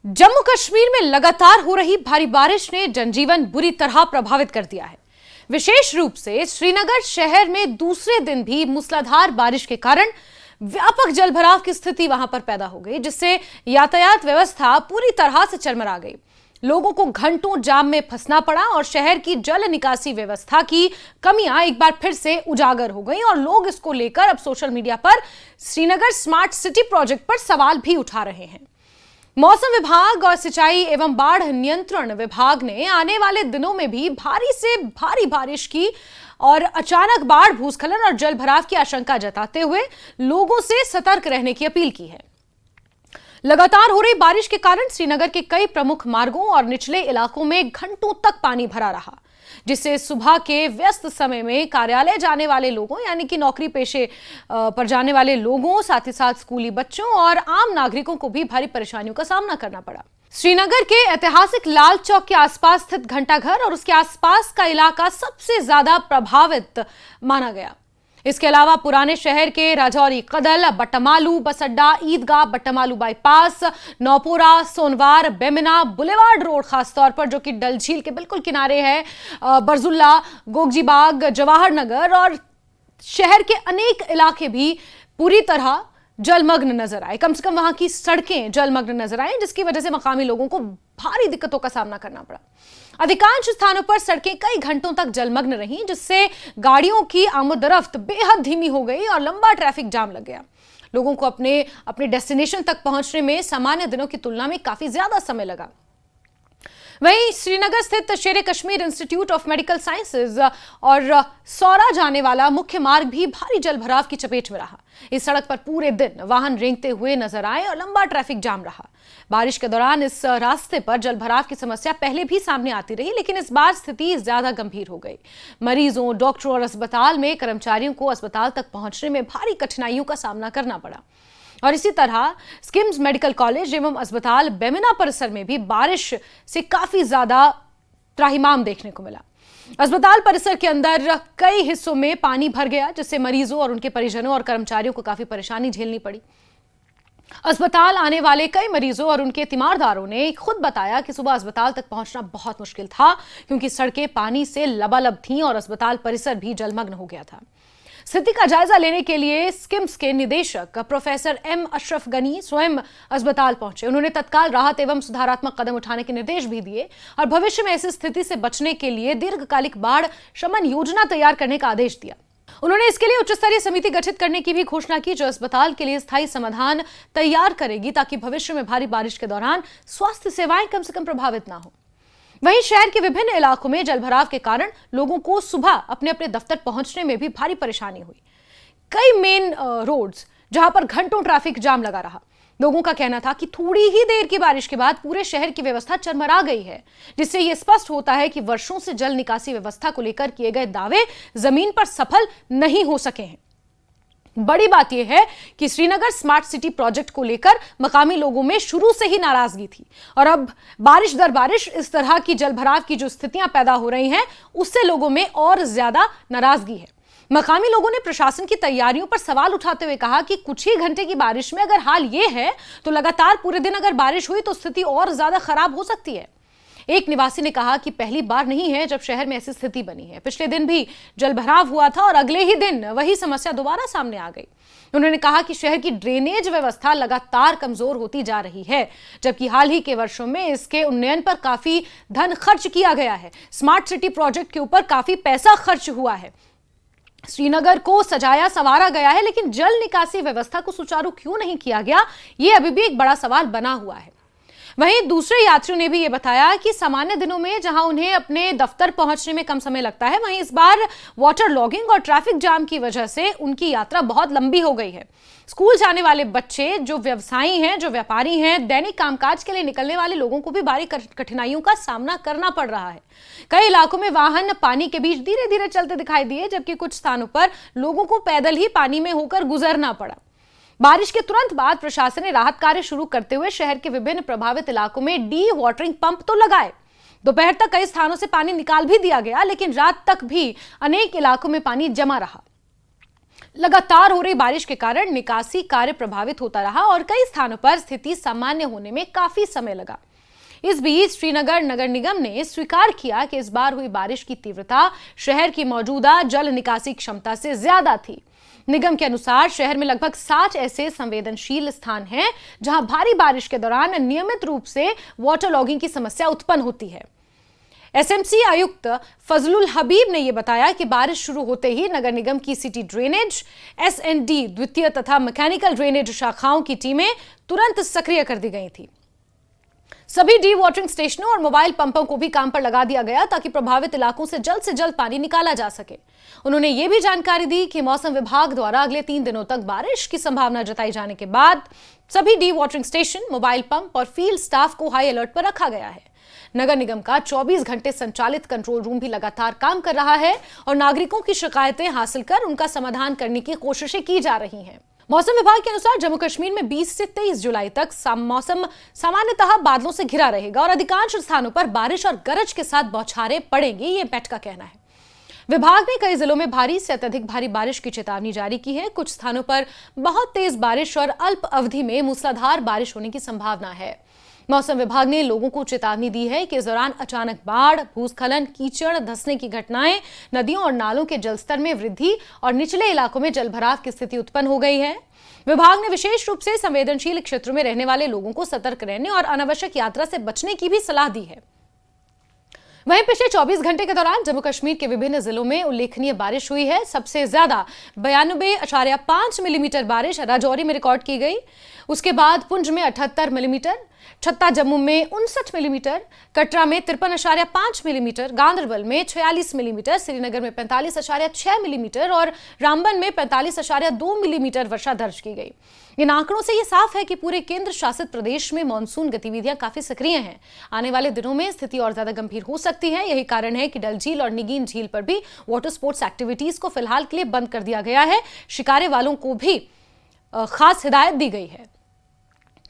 जम्मू कश्मीर में लगातार हो रही भारी बारिश ने जनजीवन बुरी तरह प्रभावित कर दिया है। विशेष रूप से श्रीनगर शहर में दूसरे दिन भी मूसलाधार बारिश के कारण व्यापक जलभराव की स्थिति वहां पर पैदा हो गई, जिससे यातायात व्यवस्था पूरी तरह से चरमरा गई। लोगों को घंटों जाम में फंसना पड़ा और शहर की जल निकासी व्यवस्था की कमियां एक बार फिर से उजागर हो गई और लोग इसको लेकर अब सोशल मीडिया पर श्रीनगर स्मार्ट सिटी प्रोजेक्ट पर सवाल भी उठा रहे हैं। मौसम विभाग और सिंचाई एवं बाढ़ नियंत्रण विभाग ने आने वाले दिनों में भी भारी से भारी बारिश की और अचानक बाढ़, भूस्खलन और जलभराव की आशंका जताते हुए लोगों से सतर्क रहने की अपील की है। लगातार हो रही बारिश के कारण श्रीनगर के कई प्रमुख मार्गों और निचले इलाकों में घंटों तक पानी भरा रहा, जिससे सुबह के व्यस्त समय में कार्यालय जाने वाले लोगों यानी कि नौकरी पेशे पर जाने वाले लोगों, साथ ही साथ स्कूली बच्चों और आम नागरिकों को भी भारी परेशानियों का सामना करना पड़ा। श्रीनगर के ऐतिहासिक लाल चौक के आसपास स्थित घंटाघर और उसके आसपास का इलाका सबसे ज्यादा प्रभावित माना गया। इसके अलावा पुराने शहर के राजौरी कदल, बट्टामालू बस अड्डा, Eidgah, Batamaloo bypass, Nowpora, Sonwar, Bemina, boulevard road खासतौर पर जो कि डल झील के बिल्कुल किनारे है, बरजुल्ला, गोगजीबाग, जवाहर नगर और शहर के अनेक इलाके भी पूरी तरह जलमग्न नजर आए। कम से कम वहां की सड़कें जलमग्न नजर आए, जिसकी वजह से मकामी लोगों को भारी दिक्कतों का सामना करना पड़ा। अधिकांश स्थानों पर सड़कें कई घंटों तक जलमग्न रहीं, जिससे गाड़ियों की आमदरफ्त बेहद धीमी हो गई और लंबा ट्रैफिक जाम लग गया। लोगों को अपने डेस्टिनेशन तक पहुंचने में सामान्य दिनों की तुलना में काफी ज्यादा समय लगा। वहीं श्रीनगर स्थित शेर Kashmir institute of medical sciences और सौरा जाने वाला मुख्य मार्ग भी भारी जलभराव की चपेट में रहा। इस सड़क पर पूरे दिन वाहन रेंगते हुए नजर आए और लंबा ट्रैफिक जाम रहा। बारिश के दौरान इस रास्ते पर जलभराव की समस्या पहले भी सामने आती रही, लेकिन इस बार स्थिति ज्यादा गंभीर हो गई। मरीजों, डॉक्टरों और अस्पताल में कर्मचारियों को अस्पताल तक पहुंचने में भारी कठिनाइयों का सामना करना पड़ा। और इसी तरह स्किम्स मेडिकल कॉलेज एवं अस्पताल बेमिना परिसर में भी बारिश से काफी ज्यादा त्राहिमाम देखने को मिला। अस्पताल परिसर के अंदर कई हिस्सों में पानी भर गया, जिससे मरीजों और उनके परिजनों और कर्मचारियों को काफी परेशानी झेलनी पड़ी। अस्पताल आने वाले कई मरीजों और उनके तीमारदारों ने खुद बताया कि सुबह अस्पताल तक पहुंचना बहुत मुश्किल था, क्योंकि सड़कें पानी से लबालब थीं और अस्पताल परिसर भी जलमग्न हो गया था। स्थिति का जायजा लेने के लिए स्किम्स के निदेशक प्रोफेसर एम अशरफ गनी स्वयं अस्पताल पहुंचे। उन्होंने तत्काल राहत एवं सुधारात्मक कदम उठाने के निर्देश भी दिए और भविष्य में ऐसी स्थिति से बचने के लिए दीर्घकालिक बाढ़ शमन योजना तैयार करने का आदेश दिया। उन्होंने इसके लिए उच्च स्तरीय समिति गठित करने की भी घोषणा की, जो अस्पताल के लिए स्थायी समाधान तैयार करेगी, ताकि भविष्य में भारी बारिश के दौरान स्वास्थ्य सेवाएं कम से कम प्रभावित ना हो। वहीं शहर के विभिन्न इलाकों में जलभराव के कारण लोगों को सुबह अपने अपने दफ्तर पहुंचने में भी भारी परेशानी हुई। कई मेन रोड्स जहां पर घंटों ट्रैफिक जाम लगा रहा। लोगों का कहना था कि थोड़ी ही देर की बारिश के बाद पूरे शहर की व्यवस्था चरमरा गई है, जिससे यह स्पष्ट होता है कि वर्षों से जल निकासी व्यवस्था को लेकर किए गए दावे जमीन पर सफल नहीं हो सके हैं। बड़ी बात यह है कि श्रीनगर स्मार्ट सिटी प्रोजेक्ट को लेकर मकामी लोगों में शुरू से ही नाराजगी थी और अब बारिश दर बारिश इस तरह की जलभराव की जो स्थितियां पैदा हो रही हैं, उससे लोगों में और ज्यादा नाराजगी है। मकामी लोगों ने प्रशासन की तैयारियों पर सवाल उठाते हुए कहा कि कुछ ही घंटे की बारिश में अगर हाल यह है तो लगातार पूरे दिन अगर बारिश हुई तो स्थिति और ज्यादा खराब हो सकती है। एक निवासी ने कहा कि पहली बार नहीं है जब शहर में ऐसी स्थिति बनी है। पिछले दिन भी जलभराव हुआ था और अगले ही दिन वही समस्या दोबारा सामने आ गई। उन्होंने कहा कि शहर की ड्रेनेज व्यवस्था लगातार कमजोर होती जा रही है, जबकि हाल ही के वर्षों में इसके उन्नयन पर काफी धन खर्च किया गया है। स्मार्ट सिटी प्रोजेक्ट के ऊपर काफी पैसा खर्च हुआ है। श्रीनगर को सजाया संवारा गया है, लेकिन जल निकासी व्यवस्था को सुचारू क्यों नहीं किया गया, यह अभी भी एक बड़ा सवाल बना हुआ है। वहीं दूसरे यात्रियों ने भी यह बताया कि सामान्य दिनों में जहां उन्हें अपने दफ्तर पहुंचने में कम समय लगता है, वहीं इस बार वाटर लॉगिंग और ट्रैफिक जाम की वजह से उनकी यात्रा बहुत लंबी हो गई है। स्कूल जाने वाले बच्चे, जो व्यवसायी हैं, जो व्यापारी हैं, दैनिक कामकाज के लिए निकलने वाले लोगों को भी भारी कठिनाइयों का सामना करना पड़ रहा है। कई इलाकों में वाहन पानी के बीच धीरे धीरे चलते दिखाई दिए, जबकि कुछ स्थानों पर लोगों को पैदल ही पानी में होकर गुजरना पड़ा। बारिश के तुरंत बाद प्रशासन ने राहत कार्य शुरू करते हुए शहर के विभिन्न प्रभावित इलाकों में डी वाटरिंग पंप तो लगाए। दोपहर तक कई स्थानों से पानी निकाल भी दिया गया, लेकिन रात तक भी अनेक इलाकों में पानी जमा रहा। लगातार हो रही बारिश के कारण निकासी कार्य प्रभावित होता रहा और कई स्थानों पर स्थिति सामान्य होने में काफी समय लगा। इस बीच श्रीनगर नगर निगम ने स्वीकार किया कि इस बार हुई बारिश की तीव्रता शहर की मौजूदा जल निकासी क्षमता से ज्यादा थी। निगम के अनुसार शहर में लगभग 60 ऐसे संवेदनशील स्थान हैं जहां भारी बारिश के दौरान नियमित रूप से वाटर लॉगिंग की समस्या उत्पन्न होती है। एसएमसी आयुक्त फजलुल हबीब ने यह बताया कि बारिश शुरू होते ही नगर निगम की सिटी ड्रेनेज, एसएनडी द्वितीय तथा मैकेनिकल ड्रेनेज शाखाओं की टीमें तुरंत सक्रिय कर दी गई थी। सभी डी वाटरिंग स्टेशनों और मोबाइल पंपों को भी काम पर लगा दिया गया ताकि प्रभावित इलाकों से जल्द पानी निकाला जा सके। उन्होंने ये भी जानकारी दी कि मौसम विभाग द्वारा अगले 3 दिनों तक बारिश की संभावना जताई जाने के बाद सभी D watering station, mobile pump और फील्ड स्टाफ को हाई अलर्ट पर रखा गया है। नगर निगम का 24 घंटे संचालित कंट्रोल रूम भी लगातार काम कर रहा है और नागरिकों की शिकायतें हासिल कर उनका समाधान करने की कोशिशें की जा रही हैं। मौसम विभाग के अनुसार जम्मू कश्मीर में 20 से 23 जुलाई तक मौसम सामान्यतः बादलों से घिरा रहेगा और अधिकांश स्थानों पर बारिश और गरज के साथ बौछारें पड़ेंगी, ये मेट का कहना है। विभाग ने कई जिलों में भारी से अत्यधिक भारी बारिश की चेतावनी जारी की है। कुछ स्थानों पर बहुत तेज बारिश और अल्प अवधि में मूसलाधार बारिश होने की संभावना है। मौसम विभाग ने लोगों को चेतावनी दी है कि इस दौरान अचानक बाढ़, भूस्खलन, कीचड़, धंसने की घटनाएं, नदियों और नालों के जलस्तर में वृद्धि और निचले इलाकों में जलभराव की स्थिति उत्पन्न हो गई है। विभाग ने विशेष रूप से संवेदनशील क्षेत्रों में रहने वाले लोगों को सतर्क रहने और अनावश्यक यात्रा से बचने की भी सलाह दी है। वहीं पिछले 24 घंटे के दौरान जम्मू कश्मीर के विभिन्न जिलों में उल्लेखनीय बारिश हुई है। सबसे ज्यादा 92.5 मिलीमीटर बारिश राजौरी में रिकॉर्ड की गई। उसके बाद पुंछ में 78 मिलीमीटर, छत्ता जम्मू में 59 मिलीमीटर, कटरा में 53.5 मिलीमीटर, गांदरबल में 46 मिलीमीटर, श्रीनगर में 45.6 मिलीमीटर और रामबन में 45.2 मिलीमीटर वर्षा दर्ज की गई। इन आंकड़ों से यह साफ है कि पूरे केंद्र शासित प्रदेश में मानसून गतिविधियां काफी सक्रिय हैं। आने वाले दिनों में स्थिति और ज्यादा गंभीर हो सकती है। यही कारण है कि डल झील और निगीन झील पर भी वाटर स्पोर्ट्स एक्टिविटीज को फिलहाल के लिए बंद कर दिया गया है। शिकारे वालों को भी खास हिदायत दी गई है।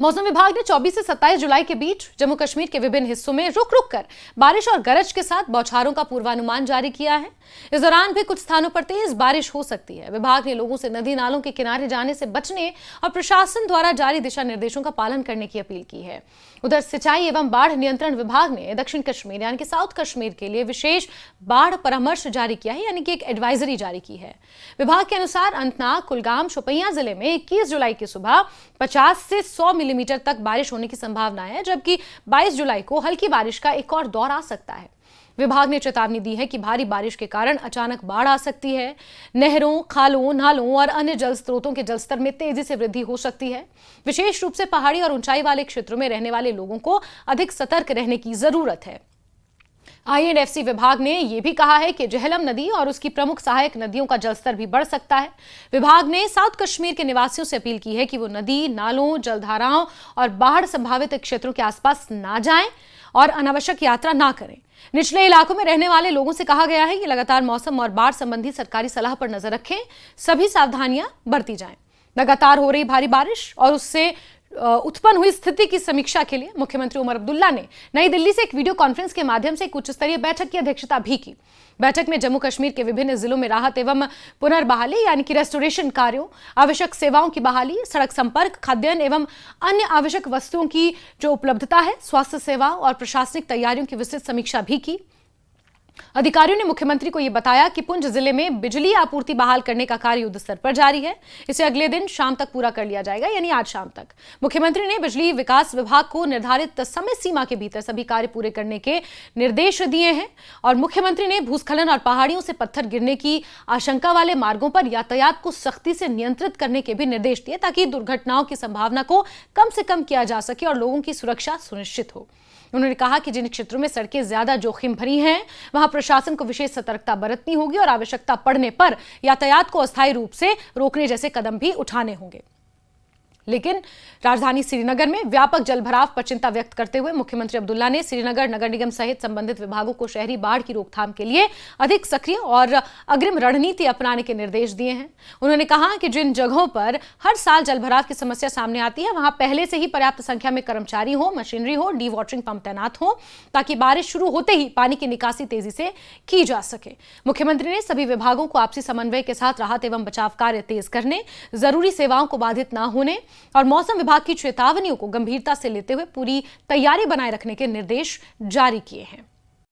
मौसम विभाग ने 24 से 27 जुलाई के बीच जम्मू कश्मीर के विभिन्न हिस्सों में रुक रुक कर बारिश और गरज के साथ बौछारों का पूर्वानुमान जारी किया है। इस दौरान भी कुछ स्थानों पर तेज बारिश हो सकती है। विभाग ने लोगों से नदी नालों के किनारे जाने से बचने और प्रशासन द्वारा जारी दिशा निर्देशों का पालन करने की अपील की है। उधर सिंचाई एवं बाढ़ नियंत्रण विभाग ने दक्षिण कश्मीर यानी कि साउथ कश्मीर के लिए विशेष बाढ़ परामर्श जारी किया है, यानी कि एक एडवाइजरी जारी की है। विभाग के अनुसार अनंतनाग, कुलगाम, शोपियां जिले में 21 जुलाई की सुबह 50 से 100 मिलीमीटर तक बारिश होने की संभावना है, जबकि 22 जुलाई को हल्की बारिश का एक और दौर आ सकता है। विभाग ने चेतावनी दी है कि भारी बारिश के कारण अचानक बाढ़ आ सकती है। नहरों, खालों, नालों और अन्य जल स्रोतों के जलस्तर में तेजी से वृद्धि हो सकती है। विशेष रूप से पहाड़ी और ऊंचाई वाले क्षेत्रों में रहने वाले लोगों को अधिक सतर्क रहने की जरूरत है। आईएनएफसी विभाग ने यह भी कहा है कि झेलम नदी और उसकी प्रमुख सहायक नदियों का जलस्तर भी बढ़ सकता है। विभाग ने साउथ कश्मीर के निवासियों से अपील की है कि वो नदी, नालों, जलधाराओं और बाढ़ संभावित क्षेत्रों के आसपास ना जाएं और अनावश्यक यात्रा ना करें। निचले इलाकों में रहने वाले लोगों से कहा गया है कि लगातार मौसम और बाढ़ संबंधी सरकारी सलाह पर नजर रखें, सभी सावधानियां बरती जाएं। लगातार हो रही भारी बारिश और उससे उत्पन्न हुई स्थिति की समीक्षा के लिए मुख्यमंत्री उमर अब्दुल्ला ने नई दिल्ली से एक वीडियो कॉन्फ्रेंस के माध्यम से एक उच्च स्तरीय बैठक की अध्यक्षता भी की। बैठक में जम्मू कश्मीर के विभिन्न जिलों में राहत एवं पुनर्बहाली यानी कि रेस्टोरेशन कार्यों, आवश्यक सेवाओं की बहाली, सड़क संपर्क, खाद्यान्न एवं अन्य आवश्यक वस्तुओं की जो उपलब्धता है, स्वास्थ्य सेवा और प्रशासनिक तैयारियों की विस्तृत समीक्षा भी की। अधिकारियों ने मुख्यमंत्री को यह बताया कि पुंछ जिले में बिजली आपूर्ति बहाल करने का कार्य युद्ध स्तर पर जारी है। इसे अगले दिन शाम तक पूरा कर लिया जाएगा, यानी आज शाम तक। मुख्यमंत्री ने बिजली विकास विभाग को निर्धारित समय सीमा के भीतर सभी कार्य पूरे करने के निर्देश दिए हैं और मुख्यमंत्री ने भूस्खलन और पहाड़ियों से पत्थर गिरने की आशंका वाले मार्गों पर यातायात को सख्ती से नियंत्रित करने के भी निर्देश दिए ताकि दुर्घटनाओं की संभावना को कम से कम किया जा सके और लोगों की सुरक्षा सुनिश्चित हो। उन्होंने कहा कि जिन क्षेत्रों में सड़कें ज्यादा जोखिम भरी हैं, वहां प्रशासन को विशेष सतर्कता बरतनी होगी और आवश्यकता पड़ने पर यातायात को अस्थायी रूप से रोकने जैसे कदम भी उठाने होंगे। लेकिन राजधानी श्रीनगर में व्यापक जलभराव पर चिंता व्यक्त करते हुए मुख्यमंत्री अब्दुल्ला ने श्रीनगर नगर निगम सहित संबंधित विभागों को शहरी बाढ़ की रोकथाम के लिए अधिक सक्रिय और अग्रिम रणनीति अपनाने के निर्देश दिए हैं। उन्होंने कहा कि जिन जगहों पर हर साल जलभराव की समस्या सामने आती है वहां पहले से ही पर्याप्त संख्या में कर्मचारी हो, मशीनरी हो, डी वाटरिंग पंप तैनात हो, ताकि बारिश शुरू होते ही पानी की निकासी तेजी से की जा सके। मुख्यमंत्री ने सभी विभागों को आपसी समन्वय के साथ राहत एवं बचाव कार्य तेज करने, जरूरी सेवाओं को बाधित न होने और मौसम विभाग की चेतावनियों को गंभीरता से लेते हुए पूरी तैयारी बनाए रखने के निर्देश जारी किए हैं।